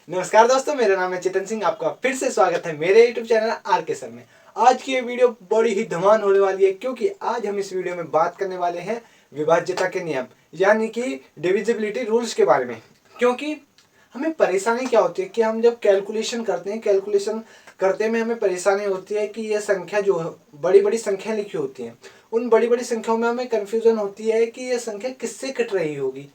नमस्कार दोस्तों, मेरा नाम है चेतन सिंह। आपका फिर से स्वागत है मेरे YouTube चैनल आर के सर में। आज की ये वीडियो बड़ी ही धमाल होने वाली है, क्योंकि आज हम इस वीडियो में बात करने वाले हैं विभाज्यता के नियम यानी कि डिविजिबिलिटी रूल्स के बारे में। क्योंकि हमें परेशानी क्या होती है कि हम जब कैलकुलेशन करते में हमें परेशानी होती है कि ये संख्या जो बड़ी बड़ी संख्या लिखी होती हैं, उन बड़ी बड़ी संख्याओं में हमें कन्फ्यूजन होती है कि ये संख्या किससे कट रही होगी।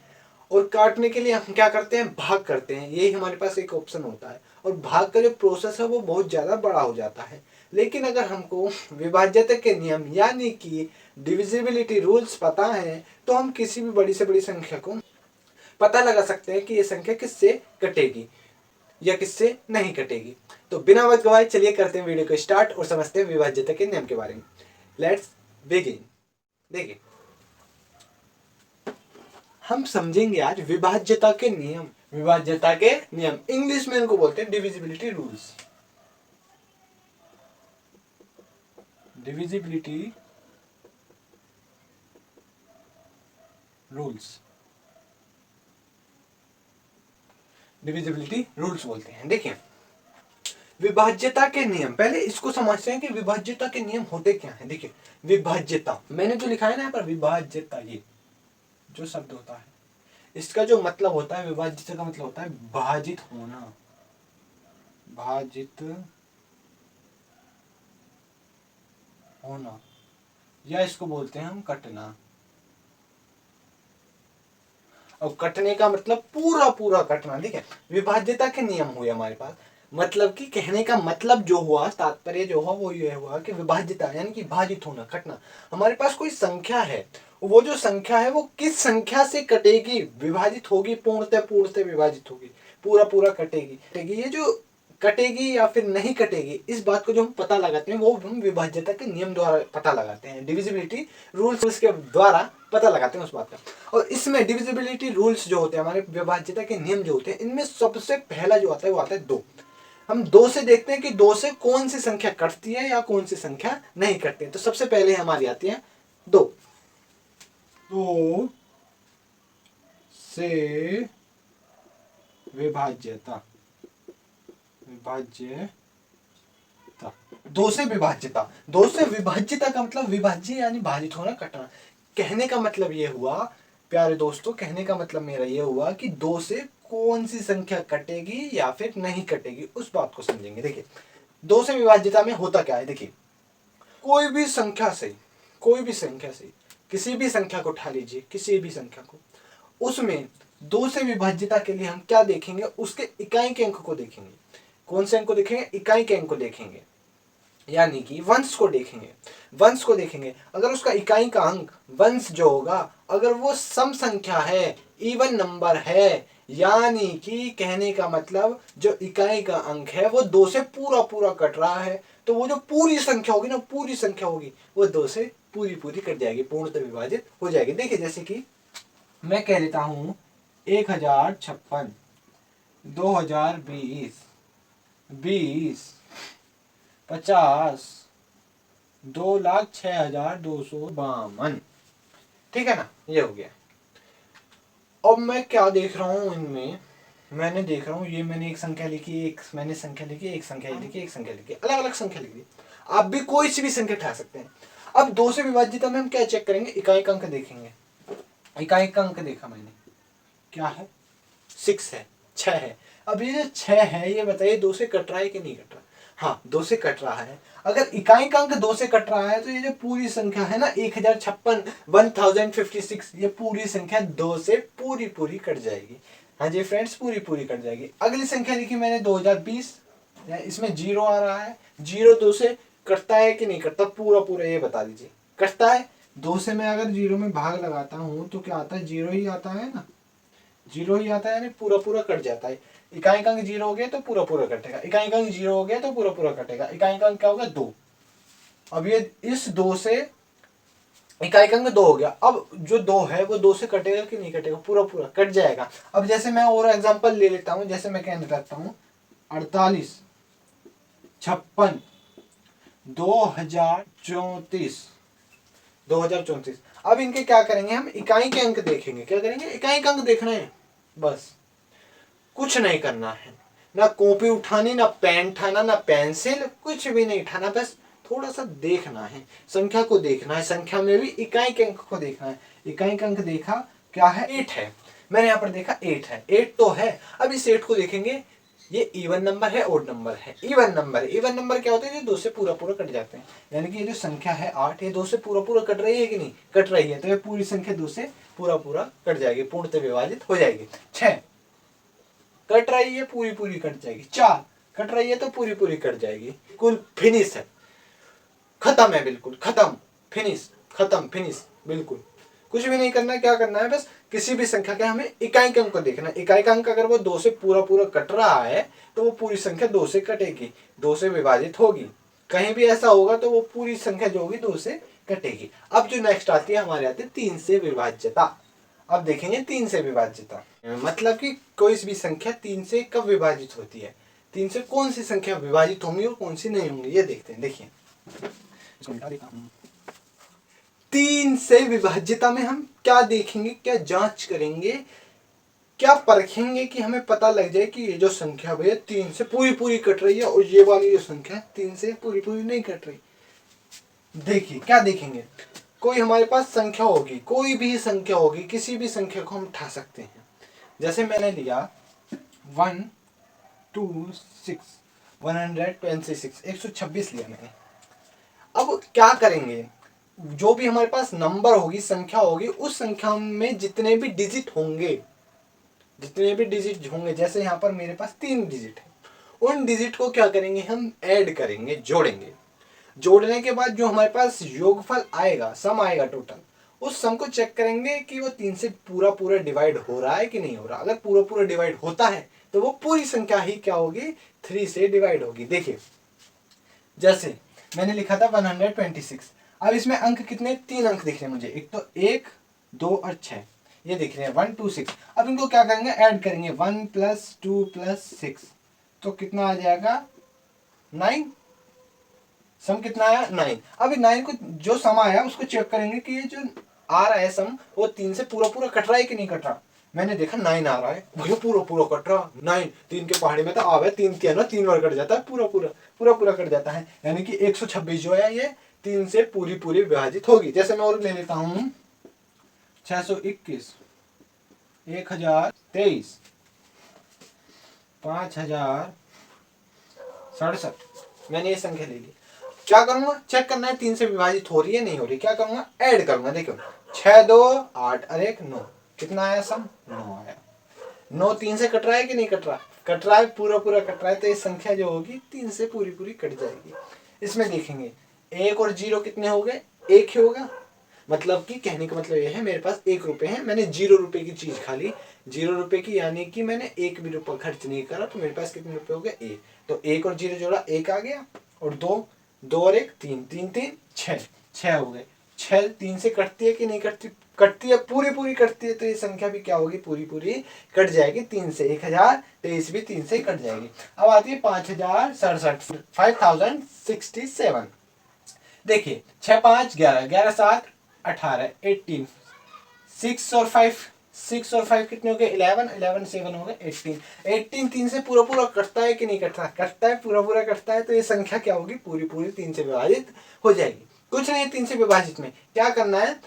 और काटने के लिए हम क्या करते हैं, भाग करते हैं। यही हमारे पास एक ऑप्शन होता है, और भाग का जो प्रोसेस है वो बहुत ज़्यादा बड़ा हो जाता है। लेकिन अगर हमको विभाज्यता के नियम यानी कि डिविजिबिलिटी रूल्स पता है, तो हम किसी भी बड़ी से बड़ी संख्या को पता लगा सकते हैं कि ये संख्या किससे कटेगी या किससे नहीं कटेगी। तो बिना वक्त गवाए चलिए करते हैं वीडियो को स्टार्ट और समझते हैं विभाज्यता के नियम के बारे में। Let's begin. देखिए, हम समझेंगे आज विभाज्यता के नियम। विभाज्यता के नियम इंग्लिश में इनको बोलते हैं divisibility rules. Divisibility rules, divisibility rules बोलते हैं। देखिए, विभाज्यता के नियम, पहले इसको समझते हैं कि विभाज्यता के नियम होते क्या हैं। देखिए, विभाज्यता मैंने जो लिखा है ना यहाँ पर, विभाज्यता, ये जो शब्द होता है इसका जो मतलब होता है, विभाज्यता का मतलब होता है भाजित होना। भाजित होना, या इसको बोलते हैं हम कटना। और कटने का मतलब पूरा पूरा कटना। ठीक है, विभाज्यता के नियम हुए हमारे पास। मतलब कि कहने का मतलब जो हुआ, तात्पर्य जो हुआ वो ये हुआ कि विभाज्यता यानी कि भाजित होना, कटना। हमारे पास कोई संख्या है, वो जो संख्या है वो किस संख्या से कटेगी, विभाजित होगी, पूर्णतः विभाजित होगी, पूरा पूरा कटेगी। ये जो कटेगी या फिर नहीं कटेगी, इस बात को जो हम पता लगाते हैं वो हम विभाज्यता के नियम द्वारा पता लगाते हैं। डिविजिबिलिटी रूल्स के द्वारा पता लगाते हैं उस बात का। और इसमें डिविजिबिलिटी रूल्स जो होते हैं, हमारे विभाज्यता के नियम जो होते हैं, इनमें सबसे पहला जो आता है वो आता है दो। हम दो से देखते हैं कि दो से कौन सी संख्या कटती है या कौन सी संख्या नहीं कटती है। तो सबसे पहले हमारी आती है दो। दो से विभाज्यता, दो से विभाज्यता। दो से विभाज्यता का मतलब विभाज्य यानी भाजित होना, कटना। कहने का मतलब ये हुआ प्यारे दोस्तों, कहने का मतलब मेरा ये हुआ कि दो से कौन सी संख्या कटेगी या फिर नहीं कटेगी, उस बात को समझेंगे। देखिए, दो से विभाज्यता में होता क्या है। देखिए, कोई भी संख्या से किसी भी संख्या को उठा लीजिए, किसी भी संख्या को, उसमें दो से विभाज्यता के लिए हम क्या देखेंगे, उसके इकाई के अंक को देखेंगे। कौन से अंक को देखेंगे, इकाई के अंक को देखेंगे, यानी कि वंश को देखेंगे। अगर उसका इकाई का अंक वंश जो होगा, अगर वो सम संख्या है, इवन नंबर है, यानी कि कहने का मतलब जो इकाई का अंक है वो दो से पूरा पूरा कट रहा है, तो वो जो पूरी संख्या होगी ना, पूरी संख्या होगी, वो दो से पूरी पूरी कट जाएगी, पूर्णतः विभाजित हो जाएगी। देखिए, जैसे कि मैं कह देता हूं 1056, 2020, 20, 50, 2,06,252। ठीक है ना, ये हो गया। अब मैं क्या देख रहा हूं इनमें, मैंने देख रहा हूं ये मैंने एक संख्या लिखी, एक मैंने संख्या लिखी, एक संख्या लिखी, एक संख्या लिखी, अलग अलग संख्या लिखी। आप भी कोई सी भी संख्या उठा सकते हैं। अब दो से विभाज्यता में हम क्या चेक करेंगे, इकाई का अंक देखेंगे। इकाई का अंक देखा मैंने, क्या है, 6 है, 6 है। अब ये जो 6 है, ये बताइए दो से कट रहा है कि नहीं कट रहा। हाँ, दो से कट रहा है। अगर इकाई का अंक दो से कट रहा है, तो ये जो पूरी संख्या है ना, 1056, 1056, ये पूरी संख्या दो से पूरी पूरी कट जाएगी। हाँ जी फ्रेंड्स, पूरी पूरी कट जाएगी। अगली संख्या लिखी मैंने 2020, इसमें जीरो आ रहा है। जीरो दो से कटता है कि नहीं कटता, पूरा पूरा ये बता दीजिए। कटता है। दो से मैं अगर जीरो में भाग लगाता हूँ तो क्या आता है, जीरो ही आता है ना, जीरो ही आता है, यानी पूरा पूरा कट जाता है। इकाई का अंक जीरो हो गया तो पूरा पूरा कटेगा, इकाई का अंक जीरो हो गया तो पूरा पूरा कटेगा। इकाई का अंक क्या होगा, दो। अब ये इस दो से इकाई का अंक दो हो गया। अब जो दो है वो दो से कटेगा कि नहीं कटेगा, पूरा पूरा कट जाएगा। अब जैसे मैं और एग्जांपल ले लेता हूं, जैसे मैं कहने लगता हूं 48, 56, 2034, 2034। अब इनके क्या करेंगे, हम इकाई के अंक देखेंगे। क्या करेंगे, इकाई का अंक देखना है, बस कुछ नहीं करना है। ना कॉपी उठानी, ना पेन उठाना, ना पेंसिल, कुछ भी नहीं उठाना, बस थोड़ा सा देखना है, संख्या को देखना है, संख्या में भी इकाई के अंक को देखना है। इकाई का अंक देखा क्या है, 8 है, मैंने यहाँ पर देखा 8 है, 8 तो है। अब इस 8 को देखेंगे, ये इवन नंबर है, ओड नंबर है, इवन नंबर है। इवन नंबर क्या होता है, ये 2 से पूरा पूरा कट जाते हैं, यानी कि ये जो संख्या है 8, ये 2 से पूरा पूरा कट रही है कि नहीं, कट रही है, तो ये पूरी संख्या 2 से पूरा पूरा कट जाएगी, पूर्णतः विभाजित हो जाएगी। 6 कट रही है, पूरी पूरी कट जाएगी। 4 कट रही है तो पूरी पूरी कट जाएगी। कुल फिनिश है, खत्म है, बिल्कुल खत्म, फिनिश, खत्म, फिनिश, बिल्कुल कुछ भी नहीं करना है। क्या करना है, बस किसी भी संख्या के हमें इकाई के अंक को देखना है। इकाई का अंक अगर वो 2 से पूरा पूरा कट रहा है तो वो पूरी संख्या 2 से कटेगी, 2 से विभाजित होगी। कहीं भी ऐसा होगा तो वो पूरी संख्या जो होगी 2 से कटेगी। अब जो नेक्स्ट आती है हमारे आती है 3 से विभाज्यता। अब देखेंगे 3 से विभाज्यता मतलब कि कोई भी संख्या 3 से कब विभाजित होती है, 3 से कौन सी संख्या विभाजित होंगी और कौन सी नहीं होंगी, ये देखते हैं। देखिए 3 से विभाज्यता में हम क्या देखेंगे, क्या जांच करेंगे, क्या परखेंगे कि हमें पता लग जाए कि ये जो संख्या भैया 3 से पूरी पूरी कट रही है और ये वाली जो संख्या 3 से पूरी पूरी नहीं कट रही। देखिए क्या देखेंगे, कोई हमारे पास संख्या होगी, कोई भी संख्या होगी, किसी भी संख्या को हम उठा सकते हैं। जैसे मैंने लिया 126 126 लिया मैंने। अब क्या करेंगे, जो भी हमारे पास नंबर होगी, संख्या होगी, उस संख्या में जितने भी डिजिट होंगे, जैसे यहाँ पर मेरे पास 3 डिजिट है, उन डिजिट को क्या करेंगे, हम ऐड करेंगे, जोड़ेंगे। जोड़ने के बाद जो हमारे पास योगफल आएगा, सम आएगा टोटल, उस सम को चेक करेंगे कि वो 3 से पूरा पूरा डिवाइड हो रहा है कि नहीं हो रहा। अगर पूरा पूरा डिवाइड होता है तो वो पूरी संख्या ही क्या होगी, 3 से डिवाइड होगी। देखिए जैसे मैंने लिखा था 126, अब इसमें अंक कितने, 3 अंक दिख रहे हैं मुझे, एक तो 1, 2 और 6, ये दिख रहे हैं 126। अब इनको क्या करेंगे, ऐड करेंगे, 1 + 2 + 6, तो कितना आ जाएगा 9। सम कितना आया 9। अब 9 को जो सम आया उसको चेक करेंगे कि ये जो आ रहा है सम वो 3 से पूरा पूरा कट रहा है कि नहीं कट रहा। मैंने देखा 9 आ रहा है, भैया पूरा पूरा कट रहा 9। 3 के पहाड़ी में तो आवे 3 3 3 बार कट जाता है, पूरा पूरा कट जाता है, यानी कि 126 जो है ये 3 से पूरी पूरी विभाजित होगी। जैसे मैं और ले लेता हूँ 621, 1023, 5067, मैंने ये संख्या ले ली। क्या करूंगा, चेक करना है 3 से विभाजित हो रही है नहीं हो रही। क्या करूंगा, ऐड करूंगा। देखो 6 2 8 और 1 9, कितना आया सम, 9 आया। 9 3 से कट रहा है कि नहीं कट रहा, कट रहा है, पूरा पूरा कट रहा है, तो ये संख्या जो होगी 3 से पूरी पूरी कट जाएगी। इसमें देखेंगे 1 और 0 कितने हो गए, 1 ही होगा। मतलब कि कहने का मतलब ये है, मेरे पास 1 रुपये है, मैंने 0 रुपये की चीज खा ली, 0 रुपये की, यानी कि मैंने 1 भी रुपया खर्च नहीं करा, तो मेरे पास कितने रुपए हो गए, 1। तो 1 और 0 जोड़ा 1 आ गया, और 2 2 और 1 3 3 3 6 हो गए। 6 3 से कटती है कि नहीं कटती, कटती है, पूरी पूरी कटती है, तो ये संख्या भी क्या होगी, पूरी पूरी कट जाएगी 3 से। 1023 भी 3 से कट जाएगी। अब आती है 5067, 5067। देखिए 6 5 11, 11 7 18, 18, 6 और 5 कितने हो गए, 11, 11 7 हो गए 18। 18 3 से पूरा पूरा कटता है कि नहीं कटता, कटता है, पूरा पूरा कटता है, तो ये संख्या क्या होगी, पूरी पूरी 3 से विभाजित हो जाएगी। कुछ नहीं, 3 से विभाजित में क्या करना है,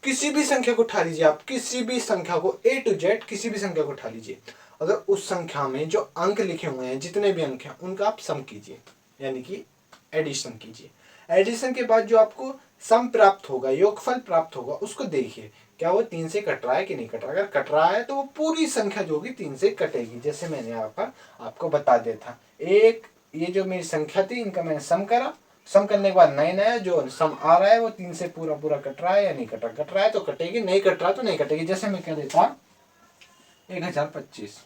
किसी भी संख्या को उठा लीजिए आप, किसी भी संख्या को A to Z किसी भी संख्या को उठा लीजिए। अगर उस संख्या में जो अंक लिखे हुए हैं, जितने भी अंक हैं, उनका आप सम कीजिए, यानी कि एडिशन कीजिए। एडिशन के बाद जो आपको सम प्राप्त होगा, योगफल प्राप्त होगा, उसको देखिए क्या वो 3 से कट रहा है कि नहीं कट रहा। अगर कट रहा है तो वो पूरी संख्या जो होगी 3 से कटेगी। जैसे मैंने यहाँ पर आपको बता दिया था, एक ये जो मेरी संख्या थी, इनका मैंने सम करा, सम करने के बाद 9 आया, जो सम आ रहा है वो 3 से पूरा पूरा कट रहा है या नहीं कट रहा, कट रहा है तो कटेगी, नहीं कट रहा तो नहीं कटेगी। जैसे मैं कह देता 1025,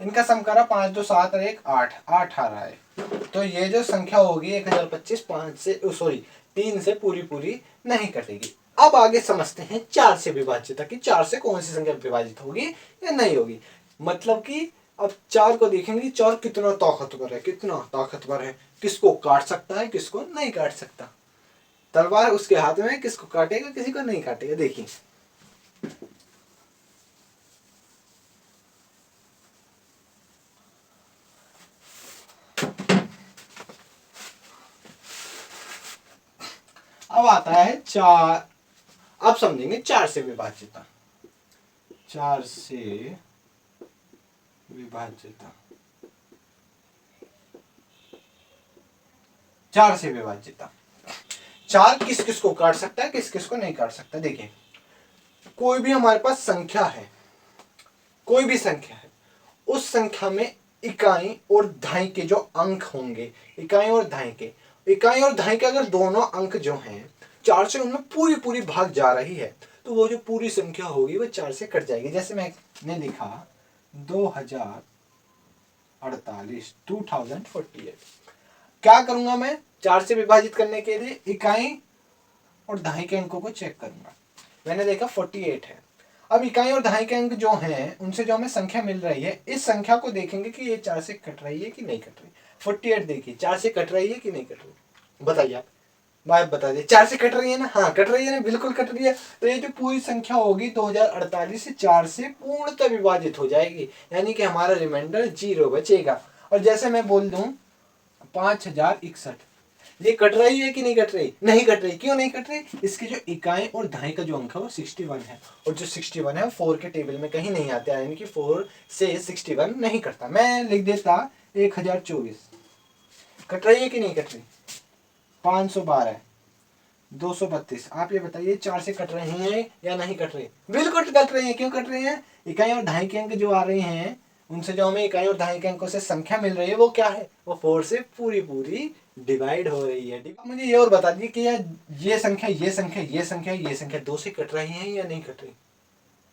इनका सम करा 5 2 7 और 1 8, 8 आ रहा है, तो ये जो संख्या होगी 1025 5 से सॉरी 3 से पूरी पूरी नहीं कटेगी। अब आगे समझते हैं 4 से विभाज्यता की, 4 से कौन सी संख्या विभाजित होगी या नहीं होगी। मतलब कि अब 4 को देखेंगे, 4 कितना ताकतवर है, कितना ताकतवर है, किसको काट सकता है, किसको नहीं काट सकता। तलवार उसके हाथ में, किसको काटेगा, किसी को नहीं काटेगा। देखिए अब आता है 4, अब समझेंगे 4 से विभाज्यता। 4 से विभाज्यता, 4 से विभाज्यता। 4 किस किस को काट सकता है, किस किस को नहीं काट सकता। देखिए कोई भी हमारे पास संख्या है, कोई भी संख्या है, उस संख्या में इकाई और दहाई के जो अंक होंगे, इकाई और दहाई के, इकाई और दहाई के अगर दोनों अंक जो हैं 4 से उनमें पूरी पूरी भाग जा रही है, तो वो जो पूरी संख्या होगी वो 4 से कट जाएगी। जैसे मैंने लिखा 2048, 2048। क्या करूंगा मैं, 4 से विभाजित करने के लिए इकाई और दहाई के अंकों को चेक करूंगा। मैंने देखा 48 है। अब इकाई और दहाई के अंक जो हैं उनसे जो हमें संख्या मिल रही है, इस संख्या को देखेंगे कि ये 4 से कट रही है कि नहीं कट रही। 48 देखिए 4 से कट रही है कि नहीं कट रही, बताइए आप, बात बता दिए। 4 से कट रही है ना, हाँ कट रही है ना, बिल्कुल कट रही है। तो ये जो पूरी संख्या होगी 2048 से 4 से पूर्णतः विभाजित हो जाएगी, यानी कि हमारा रिमाइंडर 0 बचेगा। और जैसे मैं बोल दूं 5061, ये कट रही है कि नहीं कट रही, नहीं कट रही। क्यों नहीं कट रही, इसके जो इकाई और दहाई का जो अंक है वो 61 है, और जो 61 है 4 के टेबल में कहीं नहीं आता, यानी कि 4 से 61 नहीं कटता। मैं लिख देता 1024, कट रही है कि नहीं कट रही। 512, 232। आप ये बताइए 4 से कट रही हैं या नहीं कट रही, बिल्कुल कट रही है। क्यों कट रही है, इकाई और दहाई के अंक जो आ रहे हैं उनसे जो हमें इकाई और दहाई के अंकों से संख्या मिल रही है वो क्या है, वो 4 से पूरी पूरी डिवाइड हो रही है। मुझे ये और बता दीजिए कि ये संख्या, ये संख्या, ये संख्या, ये संख्या 2 से कट रही है या नहीं कट रही,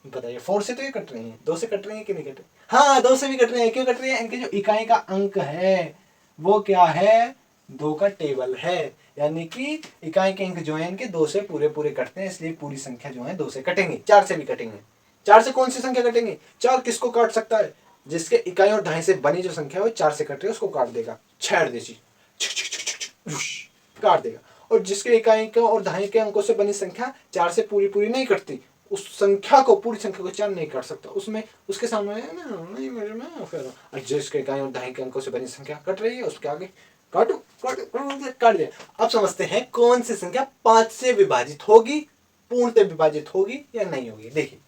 बताइए। 4 से तो ये कट रही है, 2 से कट रही है कि नहीं कट रही, हाँ 2 से भी कट रही है। क्यों कट रही है, इनके जो इकाई का अंक है वो क्या है, 2 का टेबल है, यानी कि इकाई के अंक जो है इनके 2 से पूरे पूरे कटते हैं, इसलिए पूरी संख्या जो है 2 से कटेंगे। 4 से भी कटेंगे। 4 से कौन सी संख्या कटेंगे, 4 किसको काट सकता है, जिसके इकाई और दहाई से बनी जो संख्या है वो 4 से कट रही है उसको काट देगा, छेड़ देगी, काट देगा। और जिसके इकाई के और दहाई के अंकों से बनी संख्या 4 से पूरी पूरी नहीं कटती, उस संख्या को, पूरी संख्या को 4 नहीं काट सकता, उसमें उसके सामने है ना, नहीं मेरे में फिर। और जिसके इकाई और दहाई के अंकों से बनी संख्या कट रही है उसके आगे काटो, काट दिया। अब समझते हैं कौन सी संख्या 5 से विभाजित होगी, पूर्णतः विभाजित होगी या नहीं होगी। देखिए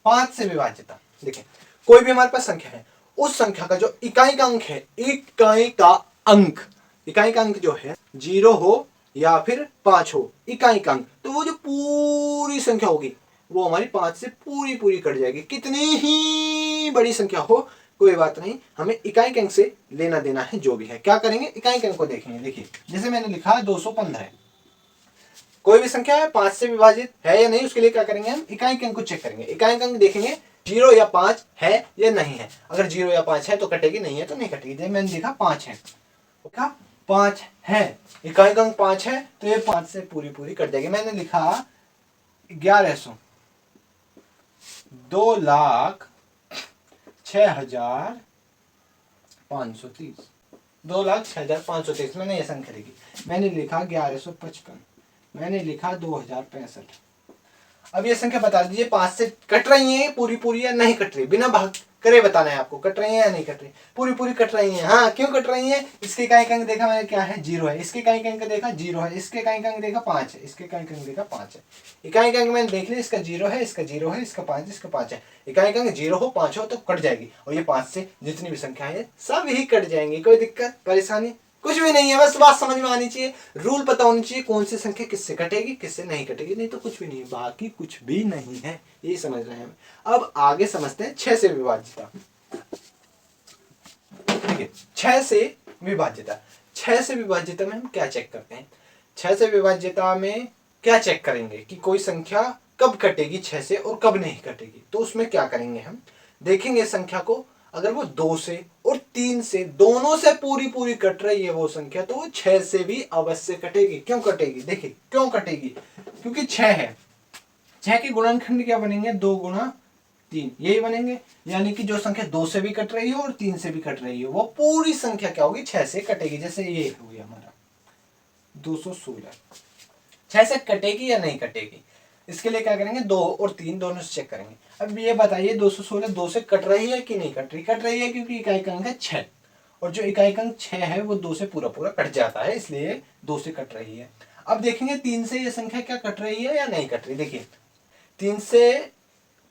5 से विभाज्यता, देखिए कोई भी हमारे पास संख्या है, उस संख्या का जो इकाई का अंक है, इकाई का अंक, इकाई का अंक जो है 0 हो या फिर 5 हो, इकाई का अंक, तो वो जो पूरी संख्या होगी वो हमारी 5 से पूरी पूरी कट जाएगी। कितनी ही बड़ी संख्या हो कोई बात नहीं, हमें इकाई के अंक से लेना देना है जो भी है। क्या करेंगे, इकाई के अंक को देखेंगे। देखिए जैसे मैंने लिखा 215 है, कोई भी संख्या है 5 से विभाजित है या नहीं, उसके लिए क्या करेंगे, हम इकाई के अंक को चेक करेंगे। इकाई के अंक देखेंगे 0 या 5 है या नहीं है, अगर 0 या 5 है तो कटेगी, नहीं है तो नहीं कटेगी। जैसे मैंने देखा 5 है, क्या 5 है, इकाई का अंक 5 है तो ये 5 से पूरी पूरी कट जाएगी। मैंने लिखा 1100, 2,06,530, 2,06,530 मैंने ये संख्या लिखी। मैंने लिखा 1155, मैंने लिखा 2065। अब ये संख्या बता दीजिए 5 से कट रही है पूरी पूरी या नहीं कट रही, बिना भाग करे बताना है आपको, कट रही है या नहीं कट रही, पूरी पूरी कट रही है। हाँ क्यों कट रही है, इसके इकाई का अंक देखा मैंने क्या है, 0 है, इसके इकाई का अंक देखा 0 है, इसके इकाई का अंक देखा 5 है, इसके इकाई का अंक देखा 5 है। इकाई का अंक मैंने देख लिया, इसका 0 है, इसका 0 है, इसका 5 है, इसका 5 है। इकाई का अंक 0 हो 5 हो तो कट जाएगी, और ये 5 से जितनी भी संख्या है सब ही कट जाएंगी। कोई दिक्कत परेशानी कुछ भी नहीं है, बस बात समझ में आनी चाहिए, रूल पता होनी चाहिए कौन सी संख्या किससे कटेगी किससे नहीं कटेगी, नहीं तो कुछ भी नहीं, बाकी कुछ भी नहीं है, यही समझ रहे हैं। अब आगे समझते हैं 6 से विभाज्यता। ठीक है, 6 से विभाज्यता, 6 से विभाज्यता में हम क्या चेक करते हैं, 6 से विभाज्यता में क्या चेक करेंगे कि कोई संख्या कब कटेगी 6 से और कब नहीं कटेगी। तो उसमें क्या करेंगे, हम देखेंगे संख्या को, अगर वो 2 से और 3 से दोनों से पूरी पूरी कट रही है वो संख्या, तो वो 6 से भी अवश्य कटेगी। क्यों कटेगी, देखिए क्यों कटेगी, क्योंकि 6 है, 6 के गुणनखंड क्या बनेंगे, 2 गुणा 3 यही बनेंगे, यानी कि जो संख्या 2 से भी कट रही है और 3 से भी कट रही है वो पूरी संख्या क्या होगी, 6 से कटेगी। जैसे ये हो गया हमारा 216, 6 से कटेगी या नहीं कटेगी, इसके लिए क्या करेंगे, 2 और 3 दोनों से चेक करेंगे। अब ये बताइए 216 2 से कट रही है कि नहीं कट रही, कट रही है क्योंकि इकाई का अंक है 6, और जो इकाई अंक 6 है वो 2 से पूरा पूरा कट जाता है, इसलिए 2 से कट रही है। अब देखेंगे 3 से ये संख्या क्या कट रही है या नहीं कट रही। देखिए 3 से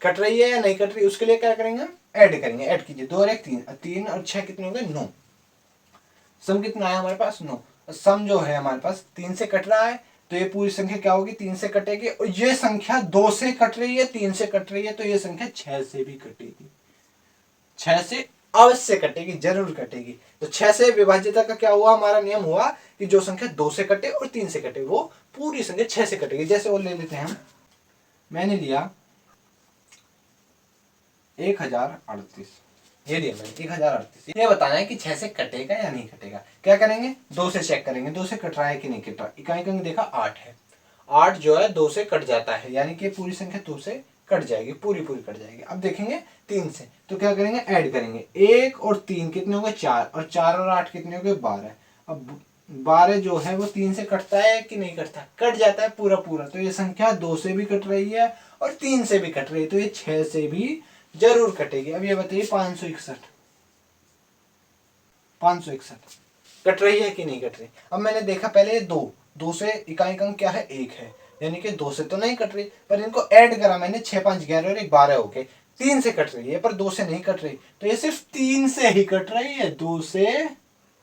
कट रही है या नहीं कट रही, उसके लिए क्या करेंगे हम, ऐड करेंगे। ऐड कीजिए, 2 और 1 3, 3 और 6 कितने हो गए 9। सम कितना है हमारे पास 9। सम जो है हमारे पास 3 से कट रहा है, तो ये पूरी संख्या क्या होगी 3 से कटेगी। और ये संख्या 2 से कट रही है, 3 से कट रही है, तो ये संख्या 6 से भी कटेगी। 6 से अवश्य कटेगी, जरूर कटेगी। तो 6 से विभाज्यता का क्या हुआ, हमारा नियम हुआ कि जो संख्या 2 से कटे और 3 से कटे वो पूरी संख्या 6 से कटेगी। जैसे वो ले लेते हैं हम, मैंने लिया 1038, ये लिया मैंने 1038। ये बताना है कि 6 से कटेगा या नहीं कटेगा। क्या करेंगे, 2 से चेक करेंगे 2 से कट रहा है कि नहीं कट रहा। इकाई अंक देखा 8 है, 8 जो है 2 से कट जाता है, यानी कि पूरी संख्या 2 से कट जाएगी, पूरी पूरी कट जाएगी। अब देखेंगे 3 से, तो क्या करेंगे, ऐड करेंगे। 1 और 3 कितने हो गए 4, और 4 और 8 कितने हो गए 12। अब 12 जो है वो 3 से कटता है कि नहीं कटता, कट जाता है पूरा पूरा। तो ये संख्या 2 से भी कट रही है और 3 से भी कट रही है, तो ये 6 से भी जरूर कटेगी। अब ये बताइए 561 कट रही है कि नहीं कट रही। अब मैंने देखा पहले 2 से इकाई अंक क्या है 1 है, यानी कि 2 से तो नहीं कट रही, पर इनको ऐड करा मैंने 6 5 11 और 1 12 हो गए, 3 से कट रही है पर 2 से नहीं कट रही। तो ये सिर्फ 3 से ही कट रही है, 2 से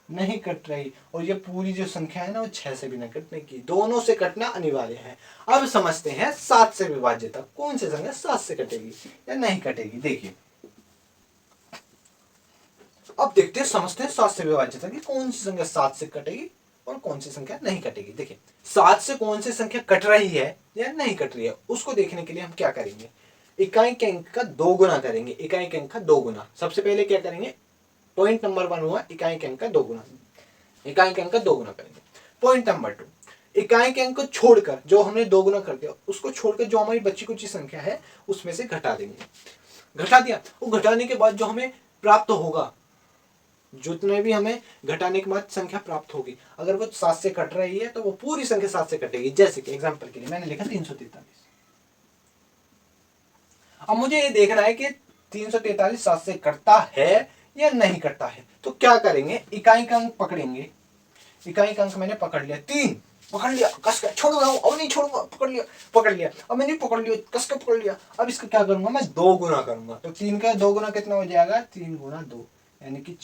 नहीं कट रही। और ये पूरी जो संख्या है ना वो 6 से भी नहीं कटने की, दोनों से कटना अनिवार्य है। अब समझते हैं 7 से विभाज्यता, कौन सी संख्या 7 से कटेगी या नहीं कटेगी। देखिए अब देखते हैं, समझते हैं 7 से विभाज्यता की कौन सी संख्या 7 से कटेगी और कौन सी संख्या नहीं कटेगी। देखिए 7 से कौन सी संख्या कट रही है या नहीं कट रही है, उसको देखने के लिए हम क्या करेंगे, इकाई के अंक का 2 गुना करेंगे। इकाई के अंक का 2 गुना, सबसे पहले क्या करेंगे, पॉइंट नंबर 1 हुआ इकाई के अंक का 2 गुना, इकाई के अंक का 2 गुना करेंगे। पॉइंट नंबर 2, इकाई के अंक को छोड़कर, जो हमने 2 गुना कर दिया उसको छोड़कर जो हमारी बची कुची संख्या है उसमें से घटा देंगे। घटा दिया, वो घटाने के बाद जो हमें प्राप्त होगा, जितने भी हमें घटाने के बाद संख्या प्राप्त होगी, अगर वो 7 से कट रही है तो वो पूरी संख्या 7 से कटेगी। जैसे कि एग्जांपल के लिए मैंने लिखा 343। अब मुझे ये देखना है कि 343 7 से कटता है या नहीं कटता है। तो क्या करेंगे, इकाई का अंक पकड़ेंगे। इकाई का अंक मैंने पकड़ लिया 3, पकड़ लिया कस कर, छोड़ूंगा अब नहीं छोड़ूंगा, पकड़ लिया अब मैंने पकड़ लिया, कस कर पकड़ लिया। अब इसका क्या करूंगा, मैं 2 गुना करूंगा। तो 3 का 2 गुना कितना हो जाएगा, 3 गुना 2 यानी कि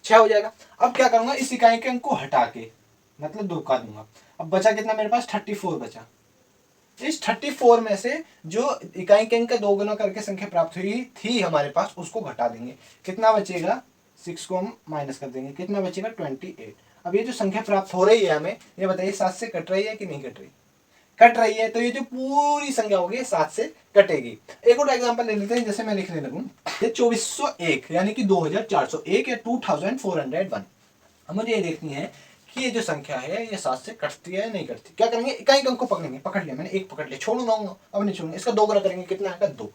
6 हो जाएगा। अब क्या करूंगा, इस इकाई के अंक को हटा के मतलब 2 का दूंगा। अब बचा कितना मेरे पास 34 बचा। इस 34 में से जो इकाई के अंक का 2 गुना करके संख्या प्राप्त हुई थी हमारे पास, उसको घटा देंगे। कितना बचेगा, 6 को हम माइनस कर देंगे, कितना बचेगा 28। अब ये जो संख्या प्राप्त हो रही है हमें, ये बताइए 7 से कट रही है कि नहीं कट रही, कट रही है। तो ये जो पूरी संख्या होगी 7 से कटेगी। एक और एग्जांपल ले लेते हैं, जैसे मैं लिखने लगूं ये 2401 यानी कि 2401 या 2401। अब मुझे ये देखनी है कि ये जो संख्या है ये 7 से कटती है या नहीं कटती। क्या करेंगे, इकाई अंक को पकड़ेंगे, पकड़ लिया मैंने 1 पकड़ लिया, छोड़ूंगा अब नहीं छोड़ूंगा। इसका 2 गुना करेंगे, कितना आएगा 2,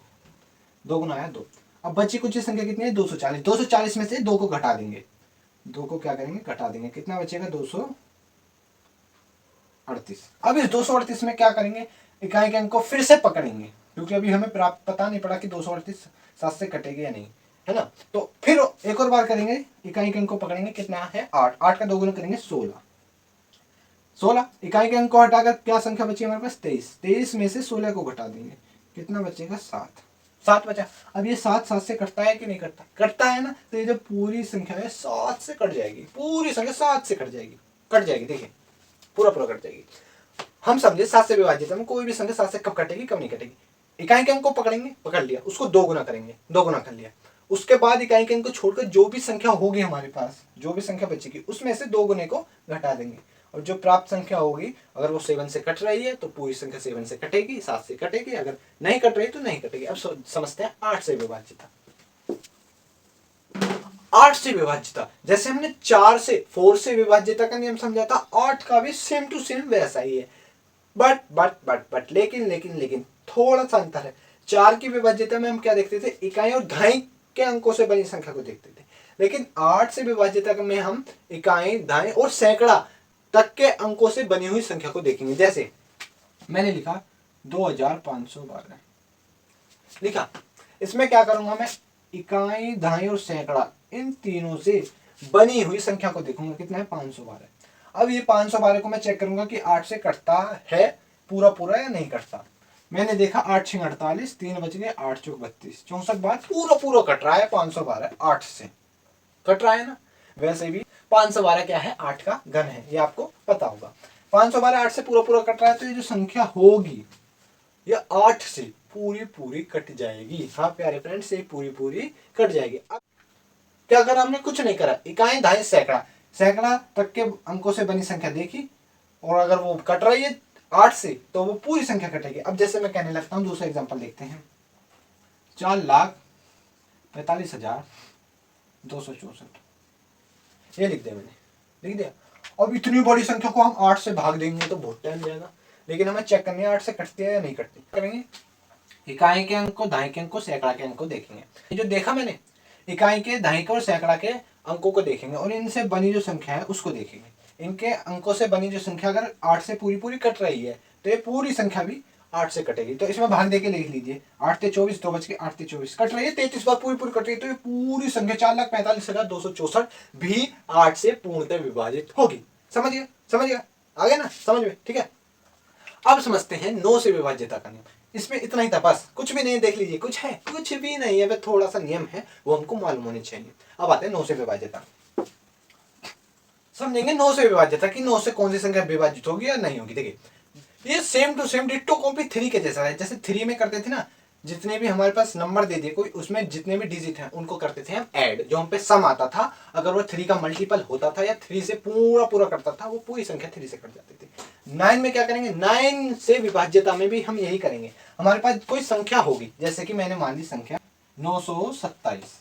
2 गुना आया 2। अब बची कुछ संख्या कितनी है 240, 240 में से 2 को घटा देंगे, 2 को क्या करेंगे घटा देंगे, कितना बचेगा 238। अब इस 238 में क्या करेंगे, इकाई के अंक को फिर से पकड़ेंगे, क्योंकि अभी हमें प्राप्त पता नहीं पड़ा कि 238 7 से कटेगी या नहीं, है ना। तो फिर एक और बार करेंगे, इकाई के अंक को पकड़ेंगे, कितना है 8, 8 का 2 गुना करेंगे 16, 16 इकाई के अंक को हटाकर क्या संख्या बची हमारे पास 23, 23 में से 16 को घटा देंगे, कितना बचेगा 7, 7 बचा। अब ये 7 7 से कटता है कि नहीं कटता, कटता है ना। तो ये जो पूरी संख्या है 7 से कट जाएगी, पूरी संख्या 7 से कट जाएगी, कट जाएगी। देखिए पूरा पूरा कट जाएगी। हम समझे 7 से विभाजित में कोई भी संख्या 7 से कब कटेगी कब नहीं कटेगी। इकाई के अंक को पकड़ेंगे, पकड़ लिया, उसको 2 गुना करेंगे, 2 गुना कर लिया। उसके बाद इकाई के अंक को छोड़कर जो भी संख्या होगी हमारे पास, जो भी संख्या बचेगी उसमें से 2 गुने को घटा देंगे, और जो प्राप्त संख्या होगी अगर वो 7 से कट रही है तो पूरी संख्या 7 से कटेगी, 7 से कटेगी, अगर नहीं कट रही तो नहीं कटेगी। अब समझते हैं 8 से विभाज्यता। 8 से विभाज्यता, जैसे हमने 4 से विभाज्यता का नियम समझा था, 8 का भी सेम टू सेम वैसा ही है। बट लेकिन थोड़ा सा अंतर है। 4 की विभाज्यता में हम क्या देखते थे, इकाई और दहाई के अंकों से बनी संख्या को देखते थे, लेकिन 8 से विभाज्यता में हम इकाई, दहाई और सैकड़ा तक के अंकों से बनी हुई संख्या को देखेंगे। जैसे मैंने लिखा 2512 लिखा, इसमें क्या करूंगा मैं, इकाई, दहाई और सैकड़ा इन तीनों से बनी हुई संख्या को देखूंगा, कितना है 512। अब ये 512 को मैं चेक करूंगा कि 8 से कटता है पूरा पूरा या नहीं कटता। मैंने देखा 8 6 48, 3 बच गए, 8 चौक 32, 64 बार पूरा पूरा कट रहा है 512 8 से कट रहा है ना। वैसे भी 512 क्या है, 8 का घन है, ये आपको पता होगा। 512 8 से पूरा पूरा कट रहा है, तो ये जो संख्या होगी ये 8 से पूरी पूरी कट जाएगी। हाँ प्यारे फ्रेंड्स, ये पूरी पूरी कट जाएगी। अब क्या करा हमने, कुछ नहीं करा, इकाई दहाई सैकड़ा, सैकड़ा तक के अंकों से बनी संख्या देखी, और अगर वो कट रही है 8 से तो वो पूरी संख्या कटेगी। अब जैसे मैं कहने लगता हूं, दूसरा एग्जांपल देखते हैं। 4,45,264 ये लिख दिया मैंने, लिख दिया। अब इतनी बड़ी संख्या को हम 8 से भाग देंगे तो बहुत टाइम जाएगा, लेकिन हमें चेक करनी है 8 से कटती है या नहीं कटती। करेंगे इकाई के अंक को, दहाई के अंक को, सैकड़ा के अंक को देखेंगे। ये जो देखा मैंने, इकाई के, दहाई के और सैकड़ा के अंकों को देखेंगे, और इनसे बनी जो संख्या है उसको देखेंगे। इनके अंकों से बनी जो संख्या अगर 8 से पूरी पूरी कट रही है तो ये पूरी संख्या भी 8 से कटेगी। तो इसमें भाग देके लिख लीजिए, 8 ते 24, 2 बच के 8 ते 24 कट रही है, 33 बार पूरी पूरी कट रही है, तो ये पूरी संख्या 4,45,264 भी 8 से पूर्णतः विभाजित होगी। समझ गया, समझ गया, आ गया ना समझ में, ठीक है। अब समझते हैं 9 से विभाज्यता का नियम। इसमें इतना ही था बस, कुछ भी नहीं, देख लीजिए कुछ है, कुछ भी नहीं है, थोड़ा सा नियम है वो हमको मालूम होने चाहिए। अब आते हैं 9 से विभाज्यता, समझेंगे 9 से विभाज्यता कि 9 से कौन सी संख्या विभाजित होगी या नहीं होगी। देखिए ये same to same ditto copy 3 के जैसा है। जैसे 3 में करते थे ना, जितने भी हमारे पास नंबर दे दिए कोई, उसमें जितने भी डिजिट हैं उनको करते थे हम ऐड, जो हम पे सम आता था, अगर वो 3 का मल्टीपल होता था या 3 से पूरा पूरा करता था, वो पूरी संख्या 3 से कट जाती थी। 9 में क्या करेंगे, 9 से विभाज्यता में भी हम यही करेंगे। हमारे पास कोई संख्या होगी, जैसे कि मैंने मान ली संख्या 927,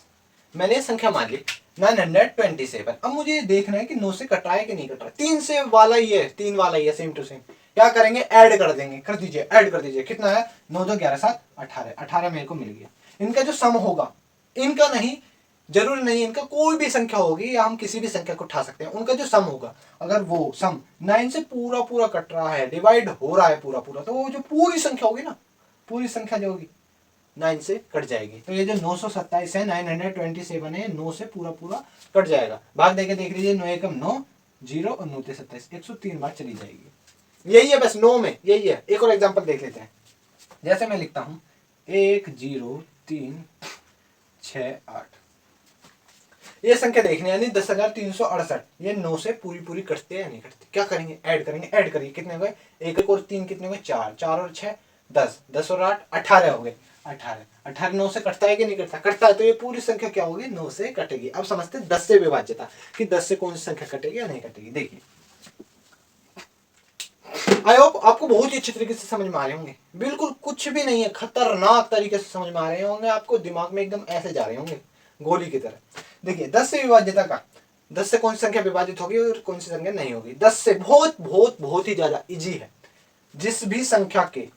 मैंने संख्या मान ली 927। अब मुझे देखना है कि 9 से कट रहा है कि नहीं कट रहा है। 3 से वाला ही है, 3 वाला ही है, सेम टू सेम। क्या करेंगे, ऐड कर देंगे, कर दीजिए, ऐड कर दीजिए। कितना है, 9 2 11 7 18, 18 मेरे को मिल गया। इनका जो सम होगा, इनका नहीं, जरूरी नहीं इनका, कोई भी संख्या होगी या हम किसी भी संख्या को उठा सकते हैं, उनका जो सम होगा, अगर वो सम 9 से पूरा पूरा कट रहा है, डिवाइड हो रहा है पूरा पूरा, तो वो जो पूरी संख्या होगी ना, पूरी संख्या जो होगी 9 से कट जाएगी। तो ये जो 927 है, 927 है, 9 से पूरा पूरा कट जाएगा। भाग देके देख लीजिए, 9 एकम 9, 0 और 9 27, 103 बार चली जाएगी। यही है बस 9 में, यही है। एक और एग्जांपल देख लेते हैं। जैसे मैं लिखता हूं 1 0 3 6 8, ये संख्या देखनी है, यानी 10,368। ये 9 से पूरी पूरी कटते हैं या नहीं कटते। क्या करेंगे, ऐड करेंगे, ऐड करिए। कितने हो गए, 1 और 3 कितने हो गए, 4, 4 और 6 10, 10 और 8 18 हो गए। 18, 18 9 से कटता है कि नहीं कटता, कटता है, तो ये पूरी संख्या क्या होगी, 9 से कटेगी। अब समझते हैं 10 से विभाज्यता, कि 10 से कौन सी संख्या कटेगी या नहीं कटेगी। देखिए, आई होप आपको बहुत ही अच्छे तरीके से समझ में आ रहे होंगे। बिल्कुल कुछ भी नहीं है, खतरनाक तरीके से समझ में आ रहे होंगे आपको, दिमाग में एकदम ऐसे जा रहे होंगे गोली की तरह। देखिए 10 से विभाज्यता का, 10 से कौन सी संख्या विभाजित होगी और कौन सी संख्या नहीं होगी। 10 से बहुत बहुत बहुत ही ज्यादा इजी है। जिस भी संख्या के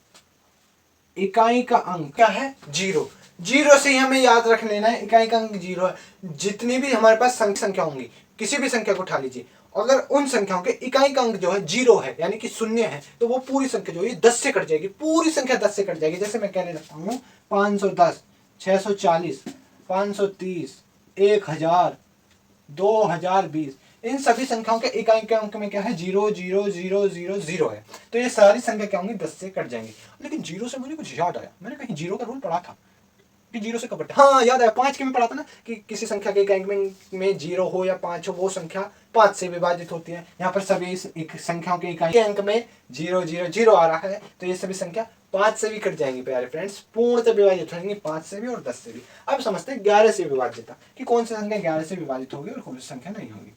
इकाई का अंक क्या है, 0, 0 से ही हमें याद रख लेना है, इकाई का अंक 0 है। जितनी भी हमारे पास संख्या होंगी, किसी भी संख्या को उठा लीजिए, अगर उन संख्याओं के इकाई का अंक जो है 0 है, यानी कि शून्य है, तो वो पूरी संख्या जो है 10 से कट जाएगी, पूरी संख्या 10 से कट जाएगी। जैसे मैं कहने लगता हूँ 510, 640, 530, 1000, 2020, इन सभी संख्याओं के इकाई के अंक में क्या है, 0 0 0 0 0 है। तो ये सारी संख्या क्या होंगी, 10 से कट जाएंगी। लेकिन 0 से मुझे कुछ याद आया, मैंने कहीं 0 का रूल पढ़ा था कि 0 से कब कटता, हाँ याद आया, 5 के में पढ़ा था ना, कि किसी संख्या के अंक में 0 हो या 5 हो, वो संख्या 5 से विभाजित होती है। यहाँ पर सभी एक संख्याओं के इकाई के अंक में 0 0 0 आ रहा है, तो ये सभी संख्या 5 से भी कट जाएंगी प्यारे फ्रेंड्स, पूर्णतः विभाजित होंगी 5 से भी और 10 से भी। अब समझते हैं 11 से विभाज्यता, कि कौन सी संख्या 11 से विभाजित होगी और कौन सी संख्या नहीं होगी।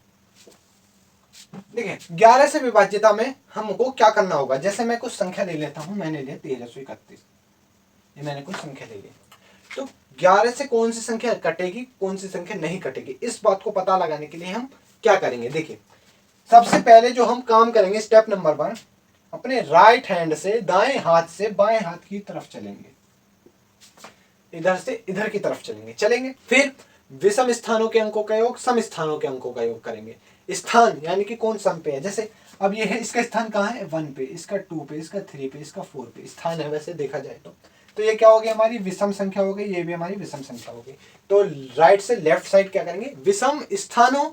देखिए 11 से विभाज्यता में हमको क्या करना होगा। जैसे मैं कुछ संख्या ले लेता हूं, मैंने लिया 1331, ये मैंने कुछ संख्या ले ली, तो 11 से कौन सी संख्या कटेगी, कौन सी संख्या नहीं कटेगी, इस बात को पता लगाने के लिए हम क्या करेंगे। देखिए सबसे पहले जो हम काम करेंगे, स्टेप नंबर 1, अपने राइट हैंड से दाएं हाथ से बाएं हाथ की तरफ चलेंगे, इधर से इधर की तरफ चलेंगे। फिर विषम स्थानों के अंकों का योग, सम स्थानों के अंकों का योग करेंगे। स्थान यानी कि कौन सम पे है, जैसे अब ये है, इसका स्थान कहाँ है, 1 पे, इसका 2 पे, इसका 3 पे, इसका 4 पे स्थान है वैसे देखा जाए तो। तो ये क्या हो गई हमारी विषम संख्या हो गई, ये भी हमारी विषम संख्या हो गई। तो राइट से लेफ्ट साइड क्या करेंगे, विषम स्थानों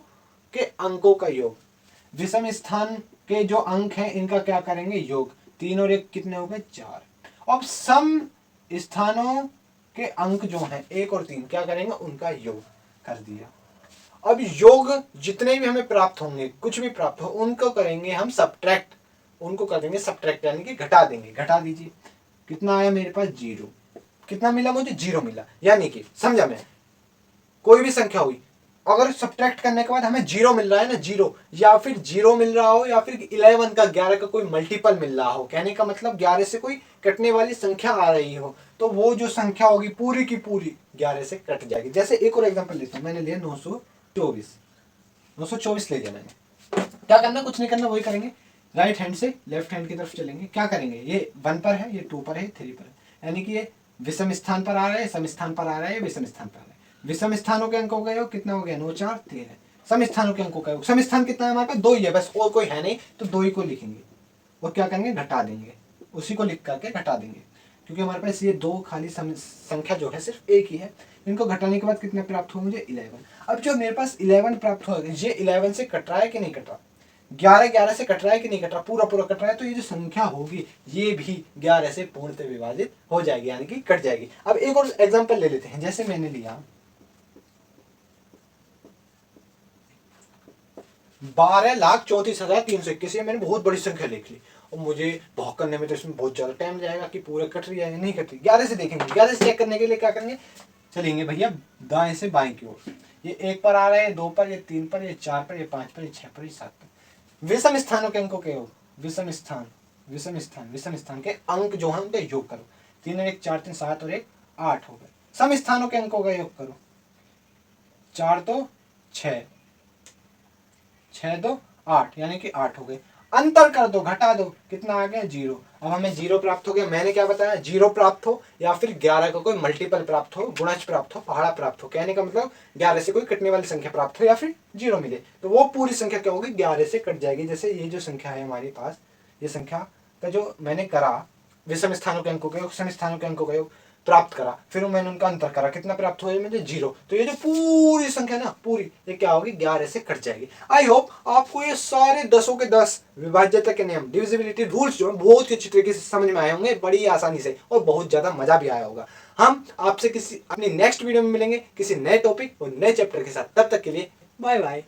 के अंकों का योग, विषम स्थान के जो अंक हैं इनका क्या करेंगे योग, 3 और 1 कितने हो गए 4। अब सम स्थानों के अंक जो हैं 1 और 3 क्या करेंगे उनका योग कर दिया। अब योग जितने भी हमें प्राप्त होंगे, कुछ भी प्राप्त हो, उनको करेंगे हम सब्ट्रैक्ट, उनको कर देंगे सब्ट्रैक्ट यानी कि घटा देंगे। घटा दीजिए, कितना आया मेरे पास 0, कितना मिला मुझे 0 मिला। यानी कि समझा मैं, कोई भी संख्या हुई अगर सब्ट्रैक्ट करने के बाद हमें 0 मिल रहा है ना, 0 या फिर 0 मिल रहा हो या फिर 11 का 11 का कोई मल्टीपल मिल रहा हो, कहने का मतलब 11 से कोई कटने वाली संख्या आ रही हो, तो वो जो संख्या होगी पूरी की पूरी 11 से कट जाएगी। जैसे एक और एग्जांपल लेता हूं, मैंने लिया 924 ले लिया मैंने। क्या करना, कुछ नहीं करना, वही करेंगे, राइट हैंड से लेफ्ट हैंड की तरफ चलेंगे। क्या करेंगे, ये 1 पर है, ये 2 पर है, 3 पर है, यानी कि ये विषम स्थान पर आ रहा है, सम स्थान पर आ रहा है, विषम स्थान पर आ रहा है। विषम स्थानों के अंकों का योग कितना हो गया 9 4 13। सम स्थानों के अंकों का योग, सम स्थान कितना है हमारे पास 2 ही है बस, और कोई है नहीं, तो 2 ही को लिखेंगे और क्या करेंगे घटा देंगे, उसी को लिख करके घटा देंगे, क्योंकि हमारे पास ये 2 खाली संख्या जो है सिर्फ एक ही है। इनको घटाने के बाद कितना प्राप्त हो मुझे 11। अब जो मेरे पास 11 प्राप्त हो, ये 11 से कट रहा है कि नहीं कट रहा, 11 से कट रहा है कि नहीं कट रहा, पूरा कट रहा है, तो ये जो संख्या होगी ये भी 11 से पूर्णतः विभाजित हो जाएगी, यानी कि कट जाएगी। अब एक और एग्जांपल ले लेते हैं, जैसे मैंने लिया 12,34,321, ये मैंने बहुत बड़ी संख्या लिख ली और मुझे बहुत करने में तो इसमें बहुत ज्यादा टाइम जाएगा कि पूरा कट रही है नहीं कट रही। 11 से देखेंगे, 11 से चेक करने के लिए क्या करेंगे, चलेंगे भैया दाएं से बाएं की ओर, ये 1 पर आ रहा है, 2 पर, ये 3 पर, ये 4 पर, ये 5 पर, ये 6 पर, ये 7 पर। विषम स्थानों के अंकों के योग, विषम स्थान के अंक जो है उनका योग करो, 3 और 1 4 3 7 और 1 8 हो गए। सम स्थानों के अंकों का योग करो, 4 तो 6, 6 2 8, यानी कि 8 हो गए। अंतर कर दो, घटा दो, कितना आ गया 0। अब हमें 0 प्राप्त हो गया, मैंने क्या बताया 0 प्राप्त हो या फिर 11 का कोई मल्टीपल प्राप्त हो, गुणज प्राप्त हो, पहाड़ा प्राप्त हो, कहने का मतलब 11 से कोई कटने वाली संख्या प्राप्त हो या फिर 0 मिले, तो वो पूरी संख्या क्या होगी 11 से कट जाएगी। जैसे ये जो संख्या है हमारे पास, ये संख्या का जो मैंने करा विषम स्थानों के अंकों का योग, सम स्थानों के अंकों का योग प्राप्त करा, फिर मैंने उनका अंतर करा, कितना प्राप्त हुआ मुझे 0, तो ये जो पूरी संख्या ना पूरी ये क्या होगी 11 से कट जाएगी। आई होप आपको ये सारे 10 के 10 विभाज्यता के नियम, डिविजिबिलिटी रूल्स जो है बहुत ही अच्छी तरीके से समझ में आए होंगे, बड़ी आसानी से, और बहुत ज्यादा मजा भी आया होगा। हम आपसे किसी अपनी नेक्स्ट वीडियो में मिलेंगे किसी नए टॉपिक और नए चैप्टर के साथ, तब तक के लिए बाय बाय।